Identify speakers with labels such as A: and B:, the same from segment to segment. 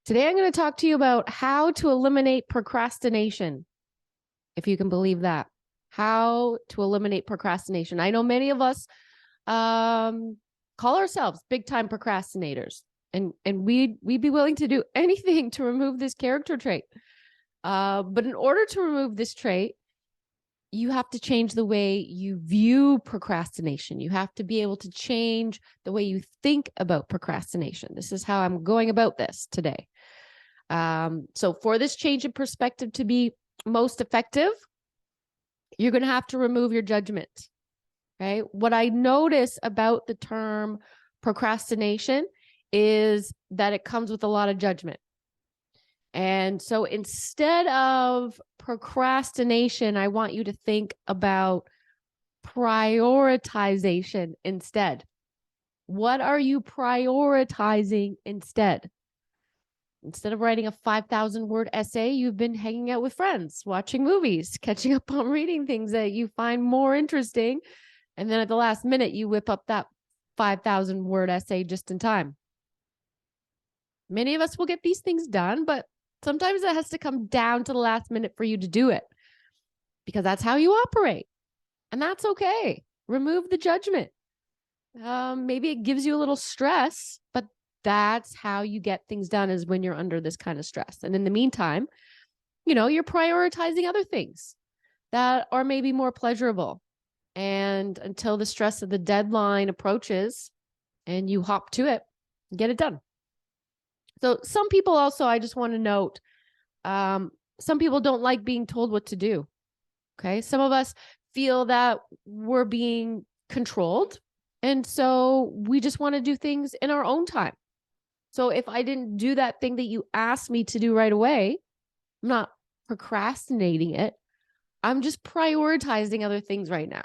A: Today, I'm going to talk to you about how to eliminate procrastination, if you can believe that. How to eliminate procrastination. I know many of us call ourselves big-time procrastinators, and we'd be willing to do anything to remove this character trait. But in order to remove this trait, you have to change the way you view procrastination. You have to be able to change the way you think about procrastination. This is how I'm going about this today. So for this change in perspective to be most effective, you're going to have to remove your judgment. Okay. What I notice about the term procrastination is that it comes with a lot of judgment. And so instead of procrastination, I want you to think about prioritization instead. What are you prioritizing instead? Instead of writing a 5,000-word essay, you've been hanging out with friends, watching movies, catching up on reading things that you find more interesting. And then at the last minute, you whip up that 5,000-word essay just in time. Many of us will get these things done, but sometimes it has to come down to the last minute for you to do it, because that's how you operate. And that's okay. Remove the judgment. Maybe it gives you a little stress, but that's how you get things done, is when you're under this kind of stress. And in the meantime, you're prioritizing other things that are maybe more pleasurable. And until the stress of the deadline approaches and you hop to it, get it done. So some people also, I just want to note, some people don't like being told what to do. Okay. Some of us feel that we're being controlled. And so we just want to do things in our own time. So if I didn't do that thing that you asked me to do right away, I'm not procrastinating it. I'm just prioritizing other things right now.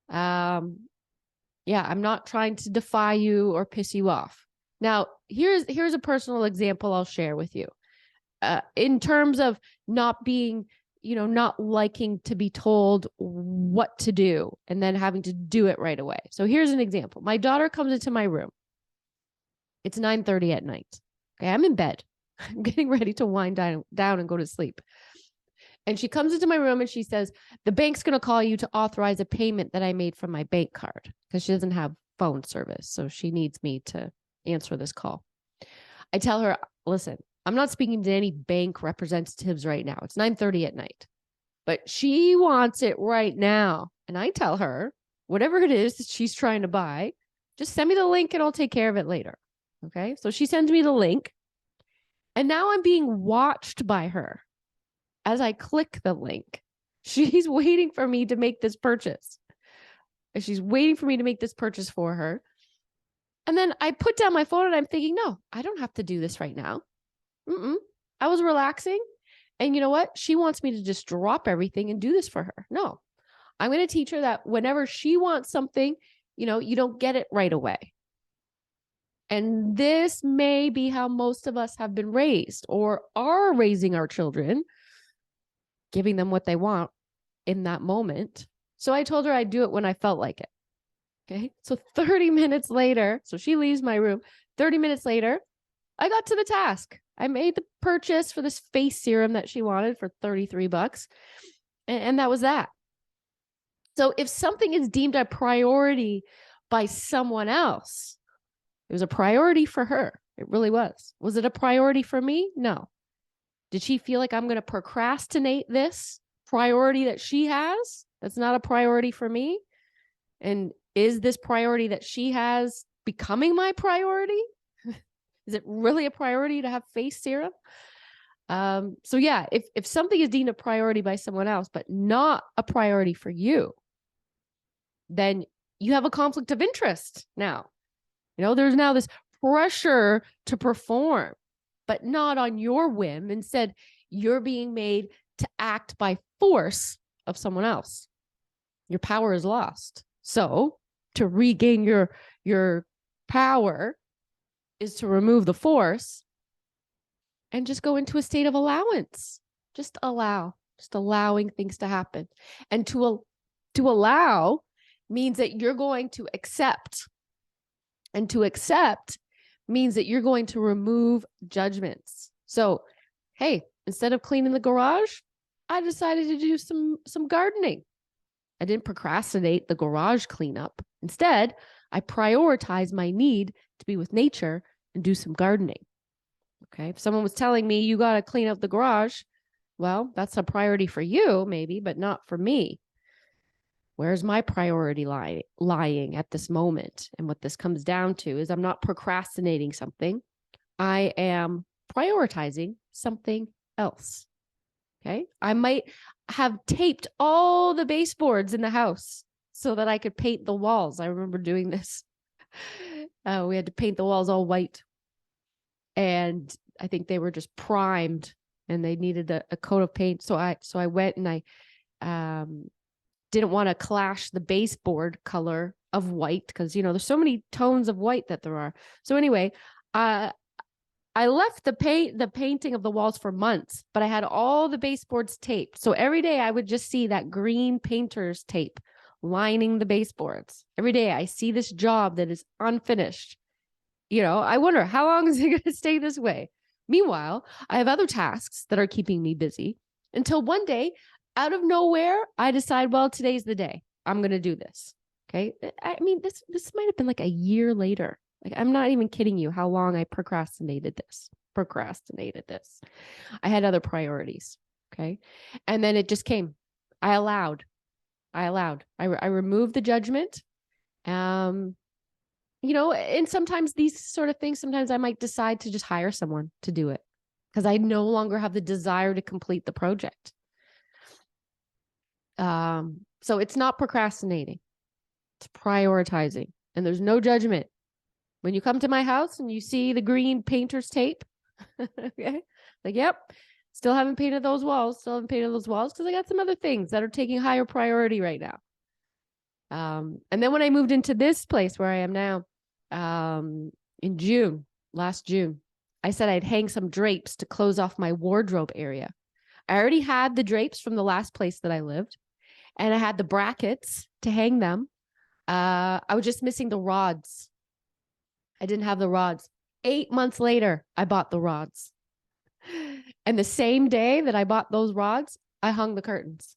A: I'm not trying to defy you or piss you off. Now, here's a personal example I'll share with you. In terms of not being, not liking to be told what to do and then having to do it right away. So here's an example. My daughter comes into my room. It's 9:30 at night. Okay, I'm in bed. I'm getting ready to wind down and go to sleep. And she comes into my room and she says, the bank's going to call you to authorize a payment that I made from my bank card, because she doesn't have phone service. So she needs me to answer this call. I tell her, listen, I'm not speaking to any bank representatives right now. It's 9:30 at night, but she wants it right now. And I tell her, whatever it is that she's trying to buy, just send me the link and I'll take care of it later. Okay. So she sends me the link, and now I'm being watched by her as I click the link. She's waiting for me to make this purchase. She's waiting for me to make this purchase for her. And then I put down my phone and I'm thinking, no, I don't have to do this right now. I was relaxing. And you know what? She wants me to just drop everything and do this for her. No, I'm going to teach her that whenever she wants something, you don't get it right away. And this may be how most of us have been raised or are raising our children, giving them what they want in that moment. So I told her I'd do it when I felt like it. Okay. So 30 minutes later, so she leaves my room. 30 minutes later, I got to the task. I made the purchase for this face serum that she wanted for $33. And that was that. So if something is deemed a priority by someone else, it was a priority for her. It really was. Was it a priority for me? No. Did she feel like I'm going to procrastinate this priority that she has? That's not a priority for me. And is this priority that she has becoming my priority? Is it really a priority to have face serum? So yeah, if something is deemed a priority by someone else, but not a priority for you, then you have a conflict of interest now. There's now this pressure to perform, but not on your whim. Instead, you're being made to act by force of someone else. Your power is lost. So to regain your power is to remove the force and just go into a state of allowance. Just allowing things to happen. And to allow means that you're going to accept. And to accept means that you're going to remove judgments. So, hey, instead of cleaning the garage, I decided to do some gardening. I didn't procrastinate the garage cleanup. Instead, I prioritized my need to be with nature and do some gardening. Okay. If someone was telling me you got to clean up the garage, well, that's a priority for you, maybe, but not for me. Where's my priority lying at this moment? And what this comes down to is I'm not procrastinating something. I am prioritizing something else. Okay. I might have taped all the baseboards in the house so that I could paint the walls. I remember doing this. We had to paint the walls all white. And I think they were just primed and they needed a coat of paint. So I went and I didn't want to clash the baseboard color of white because, there's so many tones of white that there are. So anyway, I left the painting of the walls for months, but I had all the baseboards taped. So every day I would just see that green painter's tape lining the baseboards. Every day I see this job that is unfinished. I wonder, how long is it going to stay this way? Meanwhile, I have other tasks that are keeping me busy until one day, out of nowhere, I decide, well, today's the day. I'm going to do this. Okay. I mean, this might have been like a year later. Like, I'm not even kidding you how long I procrastinated this. I had other priorities. Okay. And then it just came. I allowed. I removed the judgment. And sometimes these sort of things, sometimes I might decide to just hire someone to do it because I no longer have the desire to complete the project. So it's not procrastinating. It's prioritizing. And there's no judgment. When you come to my house and you see the green painter's tape, okay, like, yep, still haven't painted those walls because I got some other things that are taking higher priority right now. And then when I moved into this place where I am now, in last June, I said I'd hang some drapes to close off my wardrobe area. I already had the drapes from the last place that I lived, and I had the brackets to hang them. I was just missing the rods. I didn't have the rods. 8 months later, I bought the rods. And the same day that I bought those rods, I hung the curtains.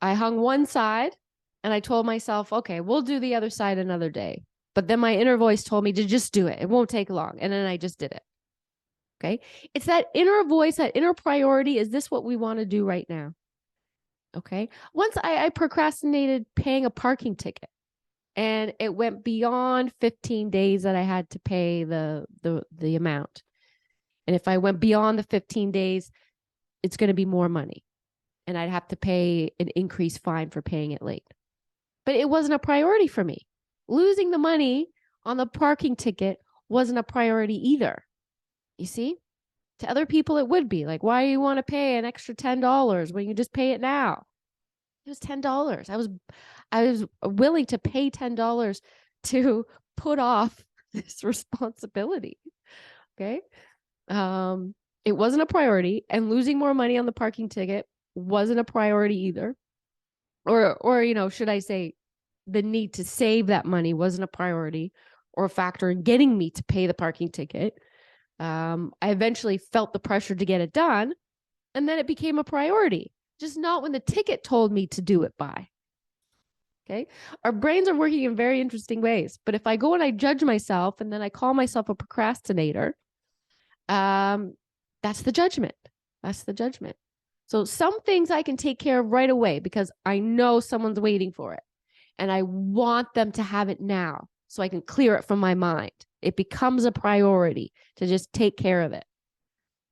A: I hung one side and I told myself, okay, we'll do the other side another day. But then my inner voice told me to just do it. It won't take long. And then I just did it. Okay. It's that inner voice, that inner priority. Is this what we want to do right now? Okay. Once I procrastinated paying a parking ticket, and it went beyond 15 days that I had to pay the amount. And if I went beyond the 15 days, it's going to be more money. And I'd have to pay an increased fine for paying it late. But it wasn't a priority for me. Losing the money on the parking ticket wasn't a priority either. You see? To other people, it would be like, why do you want to pay an extra $10 when you just pay it now? It was $10. I was willing to pay $10 to put off this responsibility. Okay. It wasn't a priority, and losing more money on the parking ticket wasn't a priority either. Or, should I say the need to save that money wasn't a priority or a factor in getting me to pay the parking ticket. I eventually felt the pressure to get it done, and then it became a priority, just not when the ticket told me to do it by. Okay. Our brains are working in very interesting ways. But if I go and I judge myself and then I call myself a procrastinator, that's the judgment. So some things I can take care of right away because I know someone's waiting for it and I want them to have it now so I can clear it from my mind. It becomes a priority to just take care of it.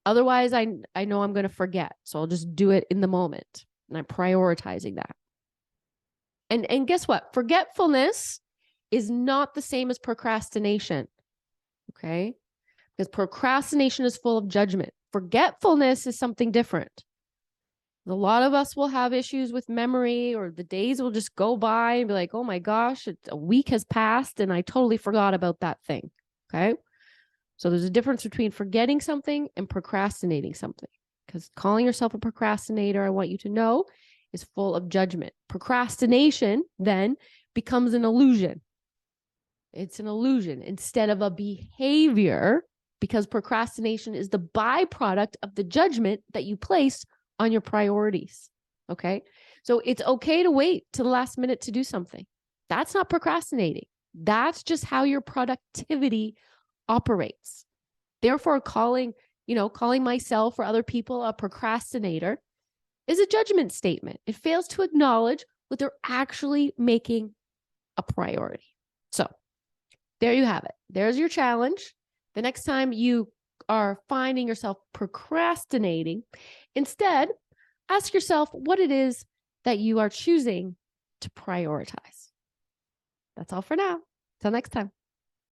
A: Otherwise, I know I'm going to forget. So I'll just do it in the moment, and I'm prioritizing that. And guess what? Forgetfulness is not the same as procrastination. Okay? Because procrastination is full of judgment. Forgetfulness is something different. A lot of us will have issues with memory, or the days will just go by and be like, oh my gosh, a week has passed and I totally forgot about that thing. Okay? So there's a difference between forgetting something and procrastinating something. Because calling yourself a procrastinator, I want you to know, is full of judgment. Procrastination then becomes an illusion. It's an illusion instead of a behavior, because procrastination is the byproduct of the judgment that you place on your priorities. Okay. So it's okay to wait to the last minute to do something. That's not procrastinating. That's just how your productivity operates. Therefore, calling myself or other people a procrastinator is a judgment statement. It fails to acknowledge what they're actually making a priority. So there you have it. There's your challenge. The next time you are finding yourself procrastinating, instead, ask yourself what it is that you are choosing to prioritize. That's all for now. Till next time.